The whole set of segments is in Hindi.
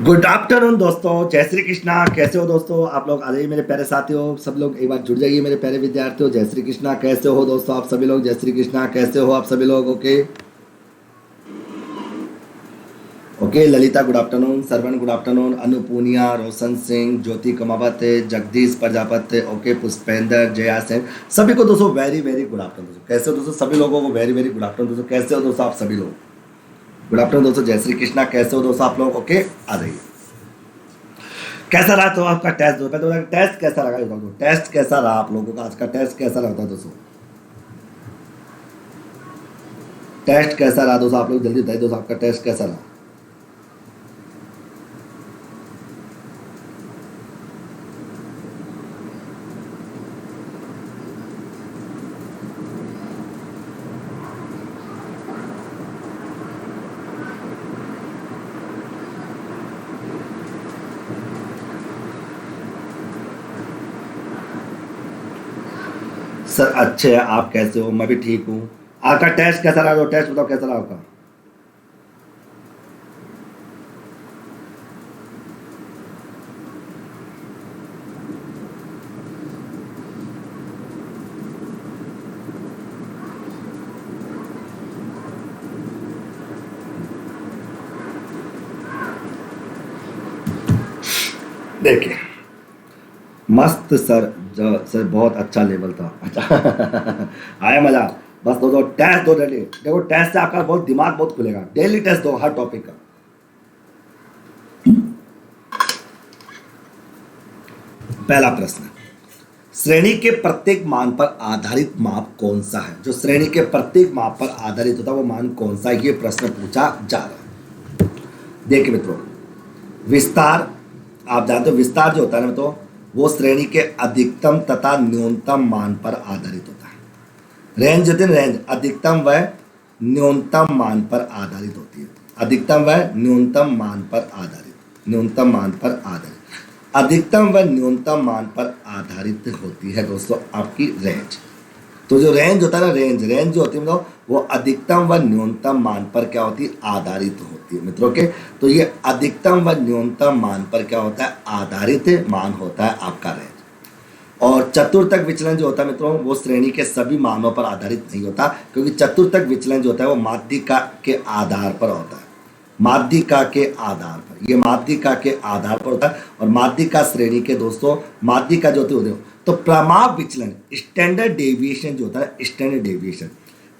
गुड आफ्टरनून दोस्तों, जय श्री कृष्णा। कैसे हो दोस्तों आप लोग? आ जाइए मेरे प्यारे साथियों, सब लोग एक बार जुड़ जाइए मेरे प्यारे विद्यार्थियों। जय श्री कृष्णा। कैसे हो दोस्तों आप सभी लोग? जय श्री कृष्णा। कैसे हो आप सभी लोग? Okay okay. Lalita good afternoon, Saravan good afternoon, Anupuniya, Roshan Singh, Jyoti Kamawat, Jagdish Prajapat, okay, Pushpendra, Jaya Sen, सभी को दोस्तों वेरी वेरी गुड आफ्टरनून दोस्तों। कैसे हो दोस्तों सभी लोगों को? वेरी वेरी गुड आफ्टरनून दोस्तों। कैसे हो दोस्तों आप सभी लोग? गुड आफ्टरनून दोस्तों। जय श्री कृष्णा। कैसे हो दोस्तों आप लोग? ओके, आ जाइए। कैसा रहा तो आपका टेस्ट? दो पहले टेस्ट कैसा लगा ये बताओ। टेस्ट कैसा रहा आप लोगों का? आज का टेस्ट कैसा रहा था दोस्तों? टेस्ट कैसा रहा दोस्तों? आप लोग जल्दी बताइए दोस्तों, आपका टेस्ट कैसा रहा? सर अच्छे हैं, आप कैसे हो? मैं भी ठीक हूँ। आपका टेस्ट कैसा रहा? तो टेस्ट बताओ कैसा रहा आपका? देखिए, मस्त सर। जो सर बहुत अच्छा लेवल था। अच्छा आया मजा। बस दो दो टेस्ट दो डेली। देखो टेस्ट से आपका बहुत दिमाग बहुत खुलेगा। डेली टेस्ट दो हर टॉपिक का। पहला प्रश्न, श्रेणी के प्रत्येक मान पर आधारित माप कौन सा है? जो श्रेणी के प्रत्येक माप पर आधारित होता है वो मान कौन सा है? ये प्रश्न पूछा जा रहा है। देखिए मित्रों, विस्तार, आप जानते हो विस्तार जो होता है ना मित्रों, वो श्रेणी के अधिकतम तथा न्यूनतम मान पर आधारित होता है। रेंज होती है ना, रेंज अधिकतम व न्यूनतम मान पर आधारित होती है। अधिकतम व न्यूनतम मान पर आधारित, न्यूनतम मान पर आधारित, अधिकतम व न्यूनतम मान पर आधारित होती है दोस्तों आपकी रेंज। तो जो रेंज होता है ना, रेंज रेंज जो होती है मतलब वो अधिकतम व न्यूनतम मान पर क्या होती है? आधारित होती है मित्रों के। तो ये अधिकतम व न्यूनतम मान पर क्या होता है? आधारित मान होता है आपका रेंज। और चतुर्थक विचलन जो होता है मित्रों, वो श्रेणी के सभी मानों पर आधारित नहीं होता, क्योंकि चतुर्थक विचलन जो होता है वो माध्यिका के आधार पर होता है। माध्यिका के आधार पर, ये माध्यिका के आधार पर होता है। और माध्यिका श्रेणी के दोस्तों, माध्यिका जो होती है तो प्रमाप विचलन, स्टैंडर्ड डेविएशन जो होता है, स्टैंडर्ड डेविएशन,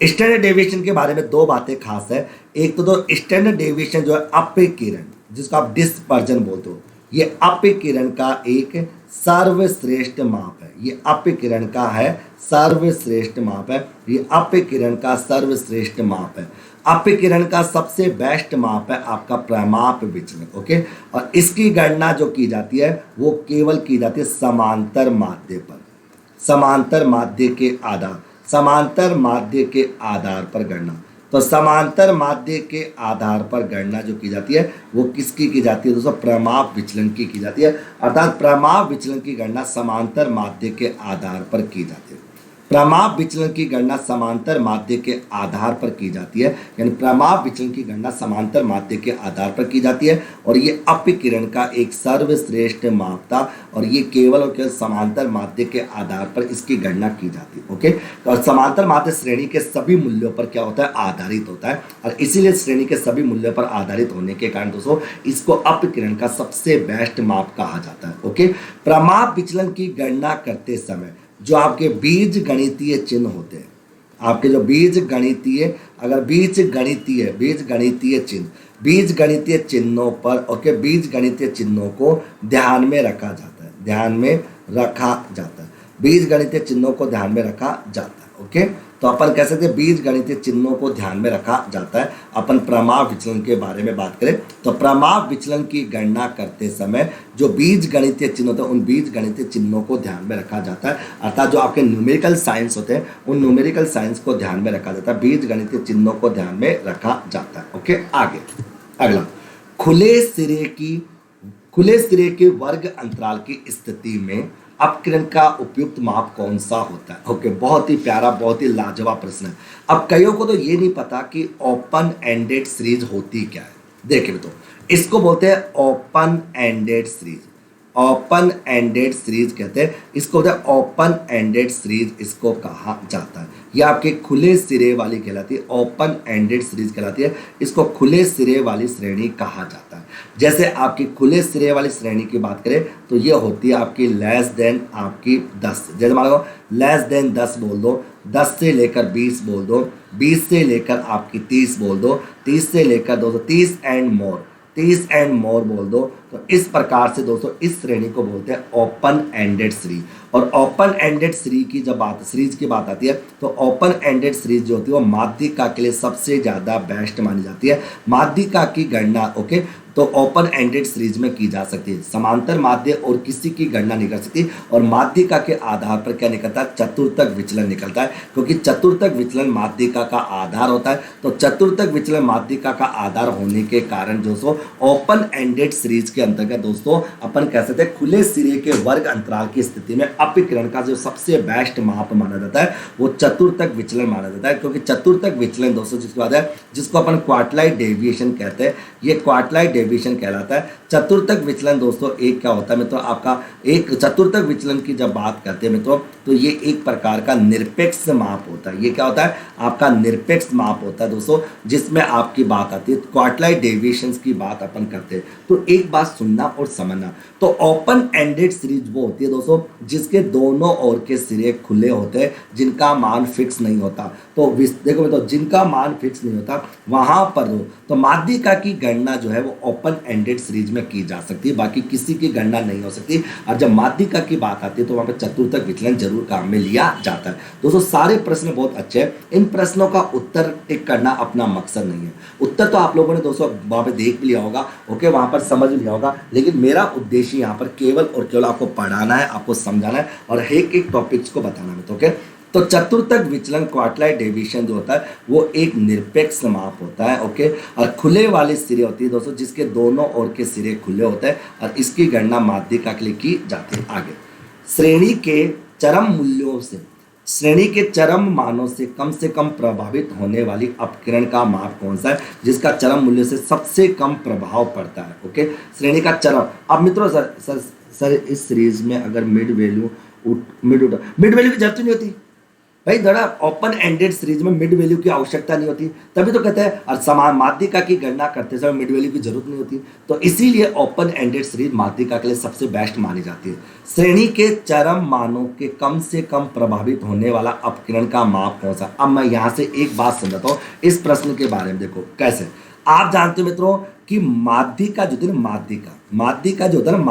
स्टैंडर्ड डेविएशन के बारे में दो बातें खास है। एक तो स्टैंडर्ड डेविएशन जो है अपकिरण, जिसको आप डिस्पर्जन बोलते हो, ये अपकिरण का एक सर्वश्रेष्ठ माप है। ये अपकिरण का है सर्वश्रेष्ठ माप है। ये अपकिरण का सर्वश्रेष्ठ माप है। अपकिरण का सबसे बेस्ट माप है आपका प्रमाप विचलन। ओके, और इसकी गणना जो की जाती है वो केवल की जाती है समांतर माध्य पर, समांतर माध्य के आधार, समांतर माध्य के आधार पर गणना। तो समांतर माध्य के आधार पर गणना जो की जाती है वो किसकी की जाती है दोस्तों? प्रमाप विचलन की जाती है। अर्थात प्रमाप विचलन की गणना समांतर माध्य के आधार पर की जाती है। प्रमाप विचलन की गणना समांतर माध्य के आधार पर की जाती है, यानी प्रमाप विचलन की गणना समांतर माध्य के आधार पर की जाती है। और ये अपकिरण का एक सर्वश्रेष्ठ माप था, और ये केवल और केवल समांतर माध्य के आधार पर इसकी गणना की जाती है। ओके, और समांतर माध्य श्रेणी के सभी मूल्यों पर क्या होता है? आधारित होता है। और इसीलिए श्रेणी के सभी मूल्यों पर आधारित होने के कारण दोस्तों इसको अपकिरण का सबसे बेस्ट माप कहा जाता है। ओके, प्रमाप विचलन की गणना करते समय जो आपके बीज गणितीय चिन्ह होते हैं, आपके जो बीज गणितीय, अगर बीज गणितीय चिन्ह, बीज गणितीय चिन्हों पर, ओके, बीज गणितीय चिन्हों को ध्यान में रखा जाता है, ध्यान में रखा जाता है, बीज गणितीय चिन्हों को ध्यान में रखा जाता है। ओके, तो अपन कह सकते हैं बीज गणितीय चिन्हों को ध्यान में रखा जाता है। अपन प्रमाप विचलन के बारे में बात करें तो प्रमाप विचलन की गणना करते समय जो बीज गणितीय चिन्ह होते हैं उन बीज गणितीय चिन्हों को ध्यान में रखा जाता है। अर्थात जो आपके न्यूमेरिकल साइंस होते हैं उन न्यूमेरिकल साइंस को ध्यान में रखा जाता है, बीज गणितीय चिन्हों को ध्यान में रखा जाता है। ओके, आगे अगला, खुले सिरे के वर्ग अंतराल की स्थिति में अपकिरण का उपयुक्त माप कौन सा होता है? ओके, बहुत ही प्यारा, बहुत ही लाजवाब प्रश्न है। अब कईयों को तो ये नहीं पता कि ओपन एंडेड सीरीज होती क्या है। देखिए तो इसको बोलते हैं open ended series. Open ended series कहते हैं इसको, बोलते हैं ओपन एंडेड सीरीज इसको कहा जाता है। ये आपके खुले सिरे वाली कहलाती है, ओपन एंडेड सीरीज कहलाती है। इसको खुले सिरे वाली श्रेणी कहा जाता है। जैसे आपकी खुले सिरे वाली श्रेणी की बात करें तो ये होती है आपकी लेस देन आपकी 10। जैसे मान लो लेस देन 10 बोल दो, 10 से लेकर 20 बोल दो, 20 से लेकर आपकी 30 बोल दो, 30 से लेकर 230 एंड मोर, 30 एंड मोर बोल दो। तो इस प्रकार से दोस्तों इस श्रेणी को बोलते हैं ओपन एंडेड सीरीज। और ओपन एंडेड सीरीज की जब बात सीरीज की बात आती है तो ओपन एंडेड सीरीज जो होती है वो माध्यिका के लिए सबसे ज़्यादा बेस्ट मानी जाती है। माध्यिका की गणना ओके तो ओपन एंडेड सीरीज में की जा सकती है। समांतर माध्य और किसी की गणना नहीं कर सकती। और माध्यिका के आधार पर क्या निकलता है, चतुर्थक विचलन निकलता है, क्योंकि चतुर्थक विचलन माध्यिका का आधार होता है। तो चतुर्थक विचलन माध्यिका का आधार होने के कारण दोस्तों ओपन एंडेड सीरीज के अंतर्गत दोस्तों अपन कह सकते हैं खुले सिरे के वर्ग अंतराल की स्थिति में अपीकरण का जो सबसे बेस्ट माप माना जाता है वो चतुर्थक विचलन माना जाता है। क्योंकि चतुर्थक विचलन दोस्तों जिसकी बात है जिसको अपन क्वार्टलाइट डेविएशन कहते हैं, ये क्वार्टलाइट डेविएशन कहलाता है। चतुर्थक विचलन दोस्तों एक क्या होता है मित्रों, आपका एक चतुर्थक विचलन की जब बात करते हैं मित्रों तो ये एक प्रकार का निरपेक्ष माप होता है। ये क्या होता है, आपका निरपेक्ष माप होता है दोस्तों, जिसमें आपकी बात आती है क्वार्टलाइट डेविएशंस की बात अपन करते हैं। तो एक बात सुनना और समझना, तो ओपन एंडेड सीरीज वो होती है दोस्तों जिसके दोनों ओर के सिरे खुले होते हैं, जिनका मान फिक्स नहीं होता। तो देखो तो जिनका मान फिक्स नहीं होता वहां पर हो तो माध्यिका की गणना जो है वो ओपन एंडेड सीरीज में की जा सकती है, बाकी किसी की गणना नहीं हो सकती। और जब माध्यिका की बात आती है तो वहां पर चतुर्थक विचलन जरूर काम में लिया जाता है। दोस्तों सारे प्रश्न बहुत अच्छे हैं, इन प्रश्नों का उत्तर टिक करना अपना मकसद नहीं है। उत्तर तो आप लोगों ने दोस्तों वहां पर देख लिया होगा, ओके, वहां पर समझ लिया होगा, लेकिन मेरा उद्देश्य यहाँ पर केवल और केवल आपको पढ़ाना है, आपको समझाना है और एक एक टॉपिक्स को बताना है। तो ओके, तो चतुर्थक विचलन क्वार्टलाइट डेविएशन जो होता है वो एक निरपेक्ष माप होता है, ओके। और खुले वाले सिरे होती है दोस्तों जिसके दोनों ओर के सिरे खुले होते हैं और इसकी गणना माध्यिका के लिए की जाती है। आगे, श्रेणी के चरम मूल्यों से, श्रेणी के चरम मानों से कम प्रभावित होने वाली अपकिरण का माप कौन सा है जिसका चरम मूल्य से सबसे कम प्रभाव पड़ता है, ओके। श्रेणी का चरम, अब मित्रों सर इस सीरीज में अगर मिड वैल्यू की जरूरत नहीं होती भाई, दड़ा ओपन एंडेड सीरीज में मिड वैल्यू की आवश्यकता नहीं होती, तभी तो कहते हैं और समान माध्यिका की गणना करते समय मिड वैल्यू की जरूरत नहीं होती। तो इसीलिए ओपन एंडेड सीरीज माध्यिका के लिए सबसे बेस्ट मानी जाती है। श्रेणी के चरम मानों के कम से कम प्रभावित होने वाला अपकिरण का माप कौन सा। अब मैं यहाँ से एक बात समझाता हूँ इस प्रश्न के बारे में। देखो कैसे, आप जानते हो मित्रों कि माध्यिका जो होती है ना, माध्यिका जो होता है ना,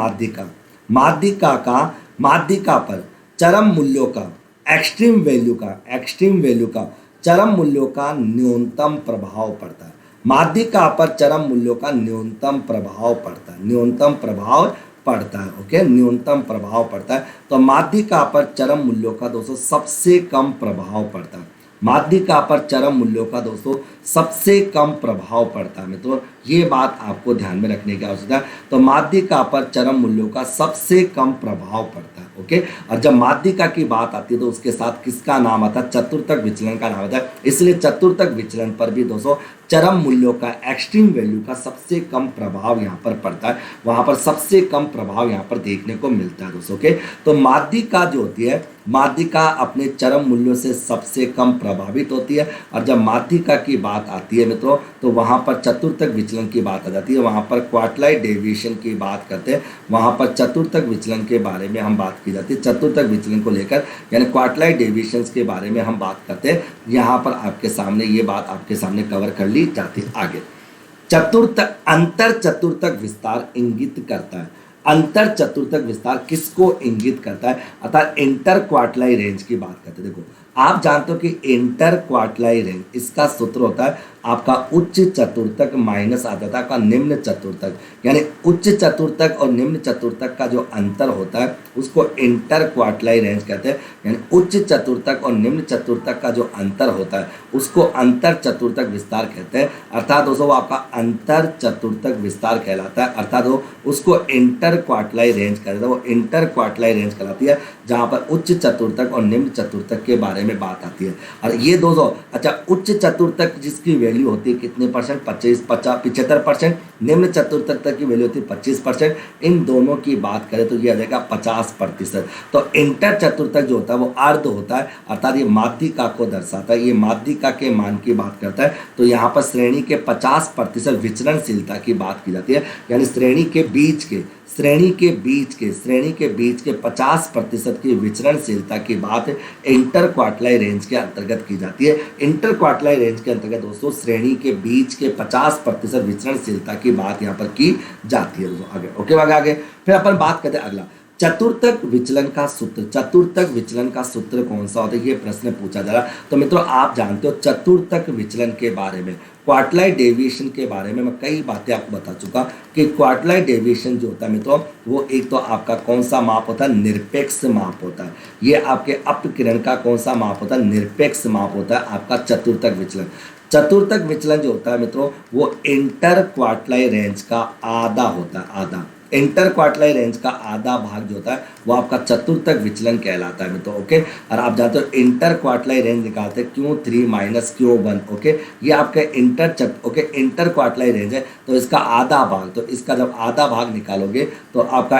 माध्यिका पर चरम मूल्यों का एक्सट्रीम वैल्यू का चरम मूल्यों का न्यूनतम प्रभाव पड़ता है। माध्यिका पर चरम मूल्यों का न्यूनतम प्रभाव पड़ता है, ओके, न्यूनतम प्रभाव पड़ता है। तो माध्यिका पर चरम मूल्यों का दोस्तों सबसे कम प्रभाव पड़ता है, माध्यिका पर चरम मूल्यों का दोस्तों सबसे कम प्रभाव पड़ता है मित्रों, ये बात आपको ध्यान में रखने की आवश्यकता है। तो माध्यिका पर चरम मूल्यों का सबसे कम प्रभाव पड़ता है, ओके। और जब माध्यिका की बात आती है तो उसके साथ किसका नाम आता है, चतुर्थक विचलन का नाम आता है। इसलिए चतुर्थक विचलन पर भी दोस्तों चरम मूल्यों का एक्सट्रीम वैल्यू का सबसे कम प्रभाव यहाँ पर पड़ता है, वहां पर सबसे कम प्रभाव यहाँ पर देखने को मिलता है दोस्तों, ओके। तो माध्यिका जो होती है, माध्यिका अपने चरम मूल्यों से सबसे कम प्रभावित होती है। और जब माध्यिका की बात आती है मित्रों तो वहां पर चतुर्थक विचलन की बात आ जाती है, वहां पर क्वार्टलाइट डेविएशन की बात करते हैं, वहां पर चतुर्थक विचलन के बारे में हम बात की जाती है। चतुर्थक विचलन को लेकर यानी क्वार्टलाइट डेविएशंस के बारे में हम बात करते हैं, यहाँ पर आपके सामने ये बात आपके सामने कवर कर ली जाती है। आगे, अंतर चतुर्थक विस्तार इंगित करता है। अंतर चतुर्थक विस्तार किसको इंगित करता है, अर्थात इंटर क्वार्टलाई रेंज की बात करते हैं। देखो आप जानते हो कि इंटर क्वार्टलाई रेंज, इसका सूत्र होता है आपका उच्च चतुर्थक माइनस आता था का निम्न चतुर्थक, यानी उच्च चतुर्थक और निम्न चतुर्थक का जो अंतर होता है उसको इंटर क्वार्टलाई रेंज कहते हैं। यानी उच्च चतुर्थक और निम्न चतुर्थक का जो अंतर होता है उसको अंतर चतुर्थक विस्तार कहते हैं। अर्थात दोस्तों वो आपका अंतर चतुर्थक विस्तार कहलाता है, अर्थात वो उसको इंटर क्वार्टलाई रेंज कहते हैं। वो इंटर क्वार्टलाई रेंज कहलाती है जहाँ पर उच्च चतुर्थक और निम्न चतुर्थक के बारे में बात आती है। और ये दोस्तों अच्छा, उच्च चतुर्थक जिसकी वैल्यू होती है कितने परसेंट, 75%। निम्न चतुर्थक तक की वैल्यू होती है 25%। इन दोनों की बात करें तो ये आ जाएगा 50%। तो इंटर चतुर्थक जो होता है वो अर्ध होता है, अर्थात ये माध्यिका को दर्शाता है, ये माध्यिका के मान की बात करता है। तो यहाँ पर श्रेणी के 50% विचरणशीलता की बात की जाती है, यानी श्रेणी के बीच के 50% की विचरणशीलता की बात इंटर क्वार्टलाई रेंज के अंतर्गत की जाती है। इंटर क्वार्टलाई रेंज के अंतर्गत दोस्तों श्रेणी के बीच के 50% विचरणशीलता की बात यहाँ पर की जाती है दोस्तों। आगे ओके आगे फिर अपन बात करते हैं अगला, चतुर्थक विचलन का सूत्र। चतुर्थक विचलन का सूत्र कौन सा होता है, ये प्रश्न पूछा जा रहा है। तो मित्रों आप जानते हो चतुर्थक विचलन के बारे में, क्वार्टलाई डेविएशन के बारे में मैं कई बातें आपको बता चुका कि क्वार्टलाई डेविएशन जो होता है मित्रों वो एक तो आपका कौन सा माप होता है, निरपेक्ष माप होता है। ये आपके अपकिरण का कौन सा माप होता है, निरपेक्ष माप होता है आपका चतुर्थक विचलन। चतुर्थक विचलन जो होता है मित्रों वो इंटर क्वार्टलाई रेंज का आधा होता है, आधा। इंटर क्वार्टलाई रेंज का आधा भाग जो होता है वो आपका चतुर्थक विचलन कहलाता है मित्रों। ओके, और आप जानते हो इंटर क्वार्टलाई रेंज निकालते हैं Q3 माइनस Q1। ओके, ये आपका इंटर क्वार्टलाई रेंज है, तो इसका आधा भाग, तो इसका जब आधा भाग निकालोगे तो आपका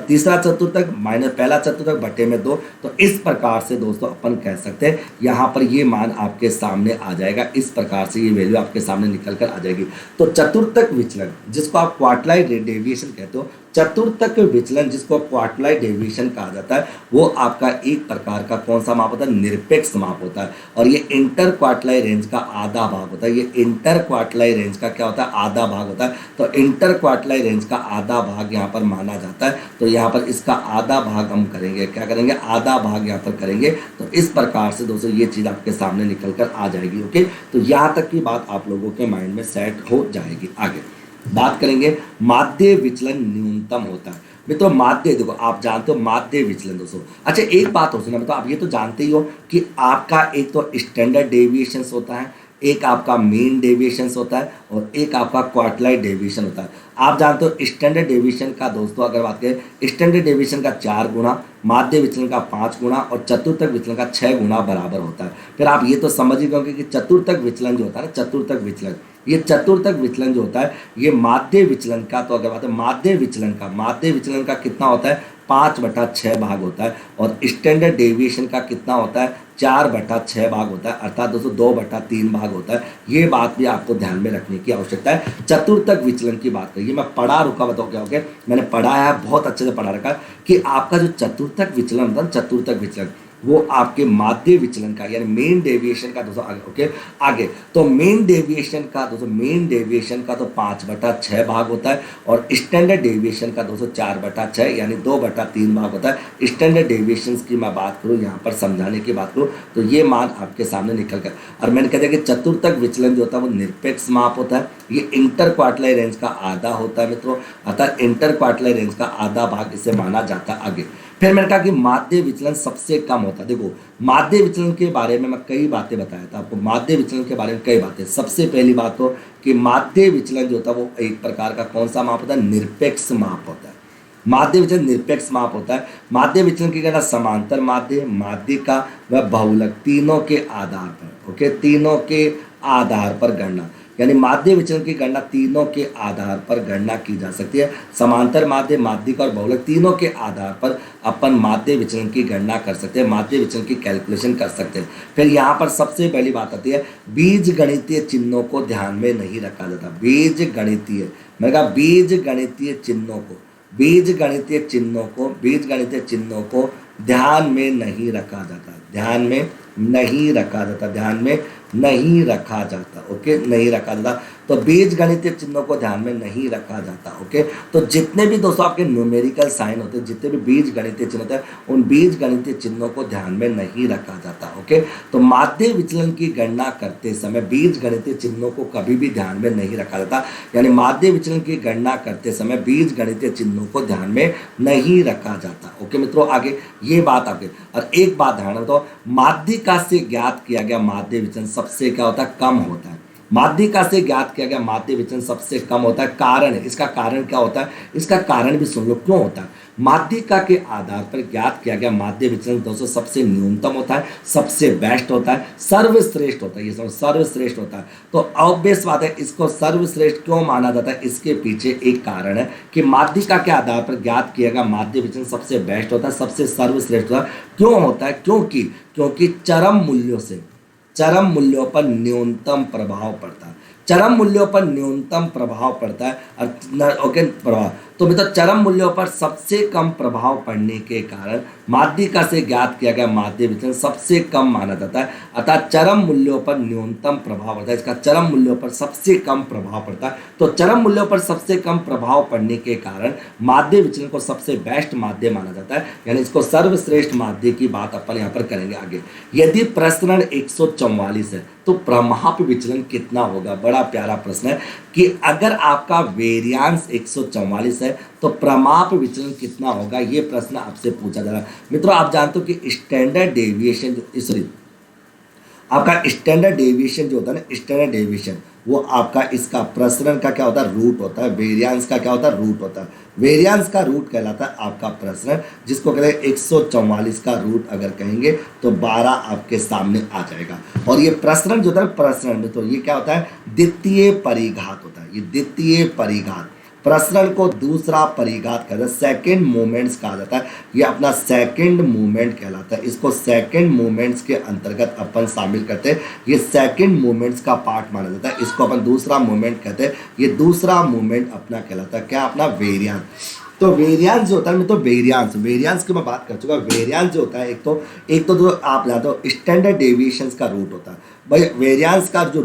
तीसरा चतुर्थक माइनस पहला चतुर्थक बटे में 2। तो इस प्रकार से दोस्तों अपन कह सकते हैं यहाँ पर ये मान आपके सामने आ जाएगा, इस प्रकार से ये वैल्यू आपके सामने निकल कर आ जाएगी। तो चतुर्थक विचलन जिसको आप क्वार्टलाई डेविएशन कहते हो, चतुर्थक विचलन जिसको क्वार्टलाई डेविएशन कहा जाता है, वो आपका एक प्रकार का कौन सा माप होता है, निरपेक्ष माप होता है। और ये इंटर क्वार्टलाई रेंज का आधा भाग होता है, ये इंटर क्वार्टलाई रेंज का क्या होता है, आधा भाग होता है। तो इंटर क्वार्टलाई रेंज का आधा भाग यहाँ पर माना जाता है। तो यहाँ पर इसका आधा भाग हम करेंगे, क्या करेंगे, आधा भाग यहाँ पर करेंगे। तो इस प्रकार से दोस्तों ये चीज़ आपके सामने निकल कर आ जाएगी। ओके, तो यहाँ तक की बात आप लोगों के माइंड में सेट हो जाएगी। आगे बात करेंगे माध्य विचलन न्यूनतम होता है मित्रों। माध्य देखो आप जानते हो माध्य विचलन दोस्तों। अच्छा एक बात हो सुना, मतलब आप ये तो जानते ही हो कि आपका एक तो स्टैंडर्ड डेविएशन होता है, एक आपका मीन डेविएशन होता है और एक आपका क्वार्टलाई डेविएशन होता है। आप जानते हो स्टैंडर्ड डेविएशन का दोस्तों अगर बात करें, स्टैंडर्ड डेविएशन का 4 गुना, माध्य विचलन का 5 गुना और चतुर्थक विचलन का 6 गुना बराबर होता है। फिर आप ये तो समझ ही गए कि चतुर्थक विचलन जो होता है ना, चतुर्थक विचलन, ये चतुर्थक विचलन जो होता है ये माध्य विचलन का, तो अगर बात है माध्य विचलन का कितना होता है, 5/6 भाग होता है। और स्टैंडर्ड डेविएशन का कितना होता है, 4/6 भाग होता है, अर्थात दोस्तों 2/3 भाग होता है। ये बात भी आपको ध्यान में रखने की आवश्यकता है। चतुर्थक विचलन की बात करिए, मैं पढ़ा रुका बताओ क्या हो गया, मैंने पढ़ाया है, बहुत अच्छे से पढ़ा रखा है कि आपका जो चतुर्थक विचलन होता है, चतुर्थक विचलन वो आपके माध्य विचलन का यानी मेन डेविएशन का दोस्तों आगे तो मेन डेविएशन का तो 5/6 भाग होता है और स्टैंडर्ड डेविएशन का दोस्तों 4/6 यानी 2/3 भाग होता है। स्टैंडर्ड डेविएशन की मैं बात करूँ यहाँ पर समझाने की बात करूँ तो ये मान आपके सामने निकल कर, और मैंने कहा कि चतुर्थक विचलन जो होता है वो निरपेक्ष माप होता है। ये इंटर क्वार्टलाई रेंज का आधा होता है मित्रों, अर्थात इंटर क्वार्टलाई रेंज का आधा भाग इसे माना जाता है। आगे फिर मैंने कहा कि माध्य विचलन सबसे कम होता है। देखो माध्य विचलन के बारे में मैं कई बातें बताया था आपको, माध्य विचलन के बारे में कई बातें। सबसे पहली बात तो कि माध्य विचलन जो होता है वो एक प्रकार का कौन सा माप होता है, निरपेक्ष माप होता है। माध्य विचलन निरपेक्ष माप होता है। माध्य विचलन की गणना समांतर माध्य, माध्यिका व बहुलक तीनों के आधार पर, ओके, तीनों के आधार पर गणना, यानी माध्य विचलन की गणना तीनों के आधार पर गणना की जा सकती है। समांतर माध्य, माध्यिका और बहुलक तीनों के आधार पर अपन माध्य विचलन की गणना कर सकते हैं, माध्य विचलन की कैलकुलेशन कर सकते हैं। फिर यहाँ पर सबसे पहली बात आती है बीज गणितीय चिन्हों को ध्यान में नहीं रखा जाता। बीज गणितीय, मैंने कहा बीज गणितीय चिन्हों को ध्यान में नहीं रखा जाता, ओके, नहीं रखा जाता। तो बीज गणितीय चिन्हों को ध्यान में नहीं रखा जाता। ओके, तो जितने भी दोस्तों आपके न्यूमेरिकल साइन होते हैं, जितने भी बीज गणितीय चिन्ह होते हैं, उन बीज गणितीय चिन्हों को ध्यान में नहीं रखा जाता। ओके, तो माध्य विचलन की गणना करते समय बीज गणितीय चिन्हों को कभी भी ध्यान में नहीं रखा जाता, यानी माध्य विचलन की गणना करते समय बीज गणितीय चिन्हों को ध्यान में नहीं रखा जाता। ओके मित्रों, आगे ये बात आगे, और एक बात ध्यान रखो, माध्यिका से ज्ञात किया गया माध्य विचलन सबसे क्या होता है, कम होता है। माध्यिका से ज्ञात किया गया माध्य विचलन सबसे कम होता है। कारण है, इसका कारण क्या होता है, इसका कारण भी सुन लो क्यों होता है। माध्यिका के आधार पर ज्ञात किया गया माध्य विचलन दोस्तों सबसे न्यूनतम होता है, सबसे बेस्ट होता है, सर्वश्रेष्ठ होता है। ये समझो सर्वश्रेष्ठ होता है। तो ऑब्वियस बात है, इसको सर्वश्रेष्ठ क्यों माना जाता है, इसके पीछे एक कारण है कि माध्यिका के आधार पर ज्ञात किया गया माध्य विचलन सबसे बेस्ट होता है, सबसे सर्वश्रेष्ठ होता है। क्यों होता है, क्योंकि चरम मूल्यों पर न्यूनतम प्रभाव पड़ता है। चरम मूल्यों पर न्यूनतम प्रभाव पड़ता है। ओके, प्रभाव तो मतलब चरम मूल्यों पर सबसे कम प्रभाव पड़ने के कारण माध्यिका से ज्ञात किया गया माध्य विचलन सबसे कम माना जाता है। अतः चरम मूल्यों पर न्यूनतम प्रभाव पड़ता है, इसका चरम मूल्यों पर सबसे कम प्रभाव पड़ता है। तो चरम मूल्यों पर सबसे कम प्रभाव पड़ने के कारण माध्य विचलन को सबसे बेस्ट माध्य माना जाता है, यानी इसको सर्वश्रेष्ठ माध्य की बात अपन यहाँ पर करेंगे आगे। यदि प्रसरण 144 है तो प्रमाप विचलन कितना होगा। बड़ा प्यारा प्रश्न है कि अगर आपका वेरियांस 144 है तो प्रमाप विचलन कितना होगा, ये प्रश्न आपसे पूछा जा रहा है। मित्रों आप जानते हो कि स्टैंडर्ड डेविएशन आपका स्टैंडर्ड डेविएशन जो होता है ना, स्टैंडर्ड डेविएशन वो आपका इसका प्रसरण का क्या होता है, रूट होता है। वेरियांस का क्या होता है, रूट होता है। वेरियांस का रूट कहलाता है आपका प्रसरण, जिसको कहते हैं 144 का रूट अगर कहेंगे तो 12 आपके सामने आ जाएगा। और ये प्रसरण जो होता है, प्रसरण में तो ये क्या होता है, द्वितीय परिघात होता है। ये द्वितीय परिघात, प्रसरण को दूसरा परिघात कहता है, सेकंड मूवमेंट्स कहा जाता है। ये अपना सेकंड मूवमेंट कहलाता है। इसको सेकंड मूवमेंट्स के अंतर्गत अपन शामिल करते हैं। ये सेकंड मूवमेंट्स का पार्ट माना जाता है। इसको अपन दूसरा मूवमेंट कहते हैं। ये दूसरा मूवमेंट अपना कहलाता है क्या, अपना वेरियांस। तो वेरियांस जो होता है, मैं तो वेरियांस की मैं बात कर चुका। वेरियांस जो होता है, एक तो जो आप जानते हो स्टैंडर्ड डेविएशंस का रूट होता है भाई। वेरियांस का जो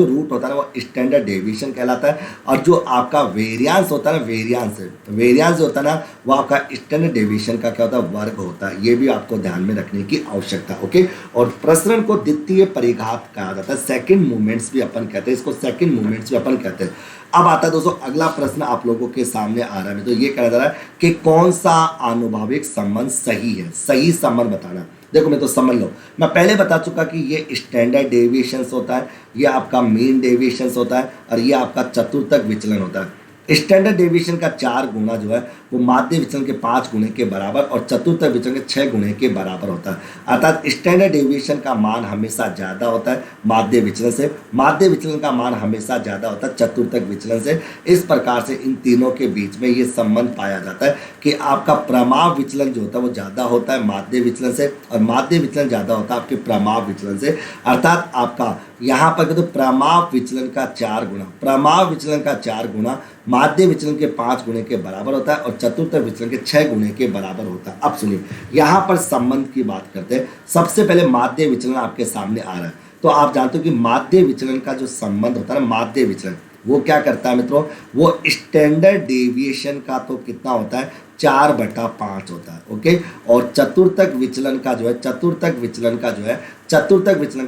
रूट होता है वो स्टैंडर्ड डेविएशन कहलाता है। और जो आपका वेरियांस होता है ना, वेरियांस जो होता है ना, वो आपका स्टैंडर्ड डेविएशन का क्या होता है, वर्ग होता है। ये भी आपको ध्यान में रखने की आवश्यकता। ओके, और प्रसरण को द्वितीय परिघात कहा जाता है। सेकंड मूवमेंट्स भी अपन कहते हैं इसको, सेकंड मूवमेंट्स भी अपन कहते हैं। अब आता है दोस्तों अगला प्रश्न आप लोगों के सामने आ रहा है। तो ये कहा जा रहा है कि कौन सा आनुभाविक संबंध सही है, सही संबंध बताना। देखो मैं तो समझ लो, मैं पहले बता चुका कि ये स्टैंडर्ड डेविएशंस होता है, ये आपका मीन डेविएशंस होता है, और ये आपका चतुर्थक विचलन होता है। स्टैंडर्ड डेविएशन का 4 गुना जो है वो माध्य विचलन के 5 गुने के बराबर और चतुर्थक विचलन के 6 गुने के बराबर होता है। अर्थात स्टैंडर्ड डेविएशन का मान हमेशा ज़्यादा होता है माध्य विचलन से, माध्य विचलन का मान हमेशा ज़्यादा होता है चतुर्थक विचलन से। इस प्रकार से इन तीनों के बीच में ये संबंध पाया जाता है कि आपका प्रमाप विचलन जो होता है वो ज़्यादा होता है माध्य विचलन से, और माध्य विचलन ज़्यादा होता है आपके प्रमाप विचलन से। अर्थात आपका यहाँ पर तो प्रमाप विचलन का 4 गुना, प्रमाप विचलन का 4 गुना माध्य विचलन के 5 गुने के बराबर होता है और चतुर्थक विचलन के 6 गुने के बराबर होता है। अब सुनिए, यहाँ पर संबंध की बात करते हैं। सबसे पहले माध्य विचलन आपके सामने आ रहा है। तो आप जानते हो कि माध्य विचलन का जो संबंध होता है ना, माध्य विचलन वो क्या करता है मित्रों, वो स्टैंडर्ड डेविएशन का तो कितना होता है, 4/5 होता है। ओके, और चतुर्थक विचलन का जो है, चतुर्थक विचलन का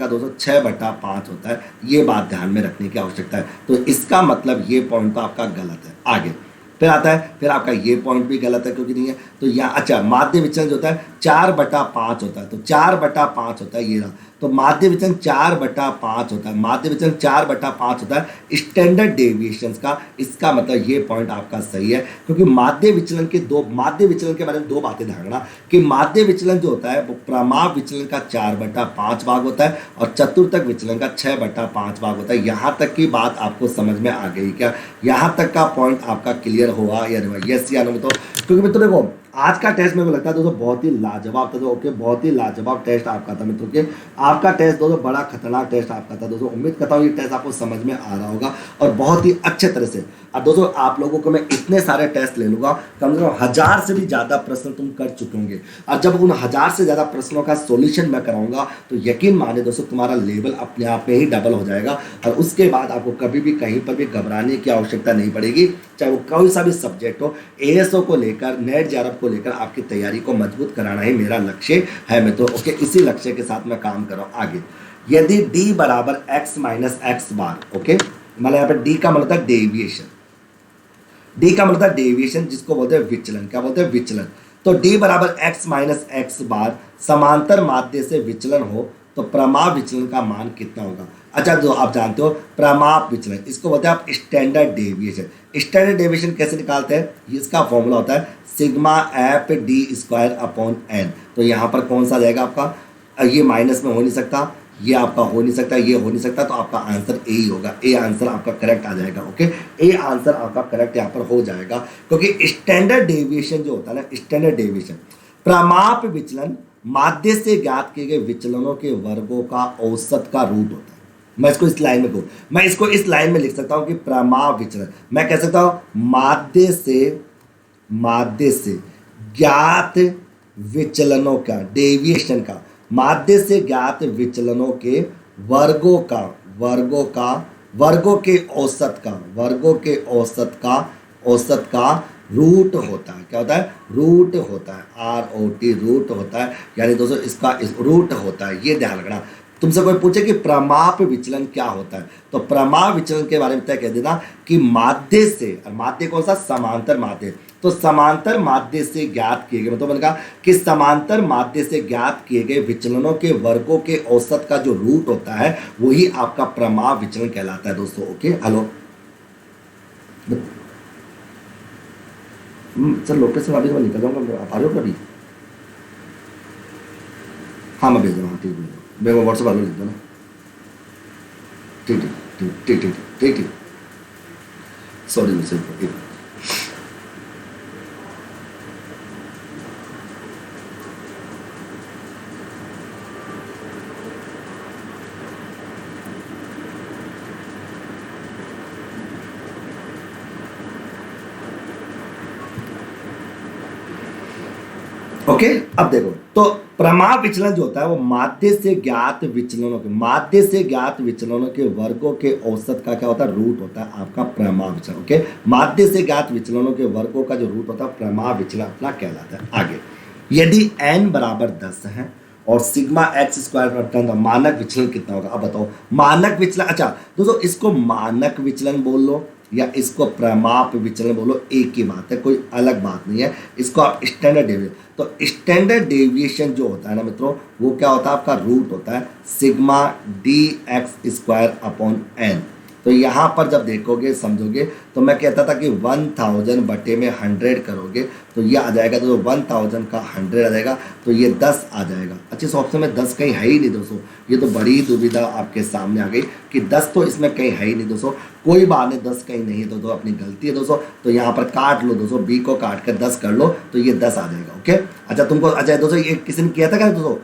दोस्तों 6/5 होता है। ये बात ध्यान में रखने की आवश्यकता है। तो इसका मतलब ये पॉइंट तो आपका गलत है। आगे फिर आता है, फिर आपका ये पॉइंट भी गलत है क्योंकि नहीं है। तो यहाँ अच्छा माध्य विचलन जो होता है 4/5 होता है, तो 4/5 होता है ये रहा। तो माध्य विचलन 4/5 होता है, माध्य विचलन 4/5 होता है स्टैंडर्ड डेविएशंस का। इसका मतलब ये पॉइंट आपका सही है, क्योंकि माध्य विचलन के बारे में 2 बातें ध्यान रखना कि माध्य विचलन जो होता है वो प्रमाप विचलन का 4/5 भाग होता है और चतुर्थक विचलन का 6/5 भाग होता है। यहाँ तक की बात आपको समझ में आ गई क्या? यहाँ तक का पॉइंट आपका क्लियर हुआ या नहीं? यस या नो? तो क्योंकि मित्रों देखो आज का टेस्ट मेरे को लगता है दोस्तों बहुत ही लाजवाब था। तो ओके, बहुत ही लाजवाब टेस्ट आपका था मित्रों के। आपका टेस्ट दोस्तों बड़ा खतरनाक टेस्ट आपका था दोस्तों। उम्मीद करता हूँ ये टेस्ट आपको समझ में आ रहा होगा और बहुत ही अच्छे तरह से। और दोस्तों आप लोगों को मैं इतने सारे टेस्ट ले लूँगा, कम से कम 1000 से भी ज़्यादा प्रश्न तुम कर चुके होंगे। और जब उन 1000 से ज़्यादा प्रश्नों का सोल्यूशन मैं कराऊंगा तो यकीन माने दोस्तों तुम्हारा लेवल अपने आप में ही डबल हो जाएगा। और उसके बाद आपको कभी भी कहीं पर भी घबराने की आवश्यकता नहीं पड़ेगी, चाहे वो कोई सा भी सब्जेक्ट हो। एएसओ को लेकर, नेट जेआरएफ को लेकर आपकी तैयारी को मजबूत कराना ही मेरा लक्ष्य है मित्रों। ओके, इसी लक्ष्य के साथ मैं काम कर रहा हूँ आगे। यदि d बराबर x माइनस एक्स बार, ओके, मतलब यहाँ पर d का मतलब है डेविएशन, d का मतलब डेविएशन जिसको बोलते हैं विचलन। क्या बोलते हैं? विचलन। तो d बराबर x माइनस एक्स बार समांतर माध्य से विचलन हो तो प्रमाप विचलन का मान कितना होगा। अच्छा, जो आप जानते हो प्रमाप विचलन, इसको बोलते हैं आप स्टैंडर्ड डेविएशन। स्टैंडर्ड डेविएशन कैसे निकालते हैं, इसका फॉर्मूला होता है sigma F D square upon N. तो यहाँ पर कौन सा जाएगा आपका, ये माइनस में हो नहीं सकता, ये आपका हो नहीं सकता, ये हो नहीं सकता, तो आपका आंसर ए ही होगा। ए आंसर आपका करेक्ट आ जाएगा। ओके, ए आंसर आपका करेक्ट यहाँ पर हो जाएगा, क्योंकि स्टैंडर्ड डेविएशन जो होता है ना, स्टैंडर्ड डेविएशन प्रमाप विचलन माध्य से ज्ञात किए गए विचलनों के वर्गों का औसत का रूट होता है। मैं इसको इस लाइन में कहूँ, मैं इसको इस लाइन में लिख सकता हूँ कि प्रमाप विचलन, मैं कह सकता हूँ माध्य से ज्ञात विचलनों का, डेविएशन का, माध्य से ज्ञात विचलनों के वर्गों के औसत का रूट होता है। क्या होता है, रूट होता है, ROT रूट होता है। यानी दोस्तों इसका रूट होता है, ये ध्यान रखना। तुमसे कोई पूछे कि प्रमाप विचलन क्या होता है, तो प्रमाप विचलन के बारे में तय कह देना कि माध्य से, और माध्य कौन सा, समांतर माध्य, तो समांतर माध्य से ज्ञात किए गए, मतलब मैंने कहा कि समांतर माध्य से ज्ञात किए गए विचलनों के वर्गों के औसत का जो रूट होता है वही आपका प्रमाप विचलन कहलाता है दोस्तों। ओके, हेलो सर, लोकेशन वाली से मैं निकल जाऊंगा, आप आ रहे हो कभी? हाँ मैं भेज दूँगा, हाँ ठीक है, मैं व्हाट्सएप वालों लिख दो ना, ठीक ठीक ठीक ठीक ठीक ठीक ठीक, सॉरी मुझसे ओके। अब देखो, तो प्रमाप विचलन जो होता है वो माध्य से ज्ञात विचलनों के वर्गों के औसत का क्या होता है, रूट होता है आपका प्रमाप विचलन। ओके, माध्य से ज्ञात विचलनों के वर्गों का जो रूट होता है प्रमाप विचलन अपना कहलाता है। आगे, यदि n बराबर 10 है और सिग्मा एक्स स्क्वायर, मानक विचलन कितना होगा, अब बताओ मानक विचलन। अच्छा दोस्तों, इसको मानक विचलन बोल लो या इसको प्रमाप विचलन बोलो, एक ही बात है, कोई अलग बात नहीं है। इसको आप स्टैंडर्ड डेविएशन, तो स्टैंडर्ड डेविएशन जो होता है ना मित्रों, वो क्या होता है, आपका रूट होता है sigma dx square upon n। तो यहाँ पर जब देखोगे समझोगे, तो मैं कहता था कि 1000 बटे में 100 करोगे तो ये आ जाएगा, तो 1000 का 100 आ जाएगा, तो ये 10 आ जाएगा। अच्छे से ऑप्शन में 10 कहीं है ही नहीं दोस्तों, ये तो बड़ी दुविधा आपके सामने आ गई कि 10 तो इसमें कहीं है ही नहीं दोस्तों। कोई बात नहीं, 10 कहीं नहीं है दोस्तों, अपनी गलती है दोस्तों। तो यहाँ पर काट लो दोस्तों, बी को काट कर 10 कर लो, तो ये 10 आ जाएगा। ओके, अच्छा तुमको, अच्छा दोस्तों ये किसी ने किया था क्या दोस्तों,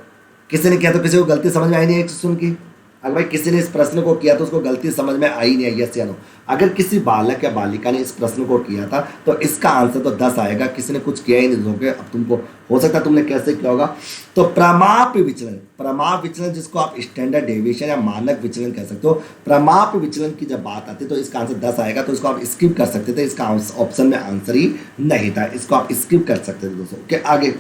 किसी ने किया तो किसी को गलती समझ में आई नहीं है सुन की, अगर भाई किसी ने इस प्रश्न को किया तो उसको गलती समझ में आई नहीं है, यस या नो। अगर किसी बालक या बालिका ने इस प्रश्न को किया था तो इसका आंसर तो 10 आएगा, किसी ने कुछ किया ही नहीं दोगे। अब तुमको हो सकता है तुमने कैसे किया होगा। तो प्रमाप विचलन जिसको आप स्टैंडर्ड डेविएशन या मानक विचलन कह सकते हो, प्रमाप विचलन की जब बात आती है तो इसका आंसर 10 आएगा, तो इसको आप स्किप कर सकते थे, इसका ऑप्शन में आंसर ही नहीं था, इसको आप स्किप कर सकते थे दोस्तों। ओके, आगे